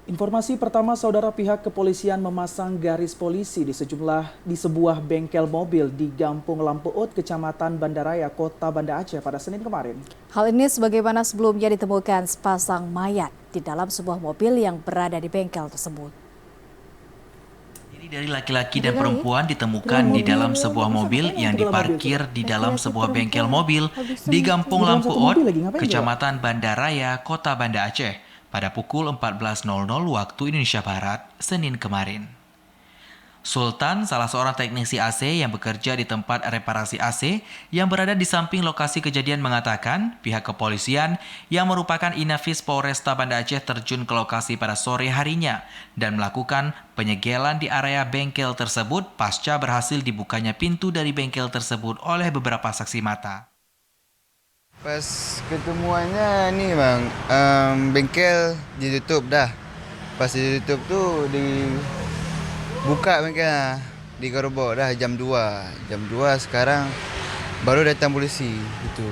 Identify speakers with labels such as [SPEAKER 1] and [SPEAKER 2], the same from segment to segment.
[SPEAKER 1] Informasi pertama, saudara, pihak kepolisian memasang garis polisi di sebuah bengkel mobil di Gampung Lampuut, Kecamatan Bandaraya, Kota Banda Aceh pada Senin kemarin.
[SPEAKER 2] Hal ini sebagaimana sebelumnya ditemukan sepasang mayat di dalam sebuah mobil yang berada di bengkel tersebut.
[SPEAKER 3] Diri dari laki-laki dan perempuan ditemukan di dalam sebuah mobil yang diparkir di dalam sebuah bengkel mobil di Gampung Lampuut, Kecamatan Bandaraya, Kota Banda Aceh pada pukul 14.00 waktu Indonesia Barat, Senin kemarin. Sultan, salah seorang teknisi AC yang bekerja di tempat reparasi AC yang berada di samping lokasi kejadian, mengatakan pihak kepolisian yang merupakan Inafis Polresta Banda Aceh terjun ke lokasi pada sore harinya dan melakukan penyegelan di area bengkel tersebut pasca berhasil dibukanya pintu dari bengkel tersebut oleh beberapa saksi mata.
[SPEAKER 4] Pas ketemuannya nih bang, bengkel ditutup dah. Pas ditutup tuh dibuka bengkelnya, digerobok dah jam 2. Jam 2 sekarang baru datang polisi gitu.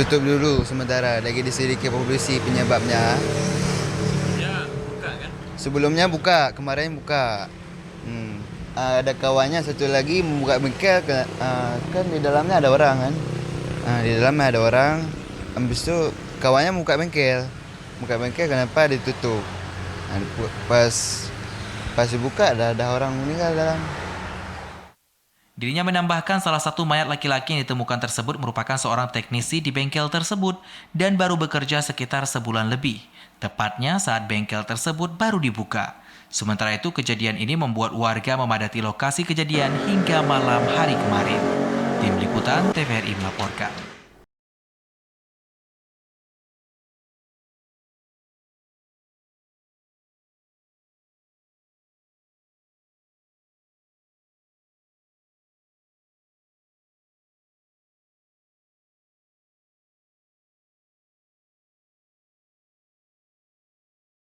[SPEAKER 4] Tutup dulu sementara, lagi diselidiki polisi penyebabnya.
[SPEAKER 3] Ya, buka kan?
[SPEAKER 4] Sebelumnya buka, kemarin buka. Ada kawannya satu lagi membuka bengkel, kan di dalamnya ada orang kan. Di dalamnya ada orang, habis itu kawannya buka bengkel kenapa ditutup. Pas dibuka ada orang meninggal dalam.
[SPEAKER 3] Dirinya menambahkan salah satu mayat laki-laki yang ditemukan tersebut merupakan seorang teknisi di bengkel tersebut dan baru bekerja sekitar sebulan lebih, tepatnya saat bengkel tersebut baru dibuka. Sementara itu, kejadian ini membuat warga memadati lokasi kejadian hingga malam hari kemarin. Tim Liputan TVRI melaporkan.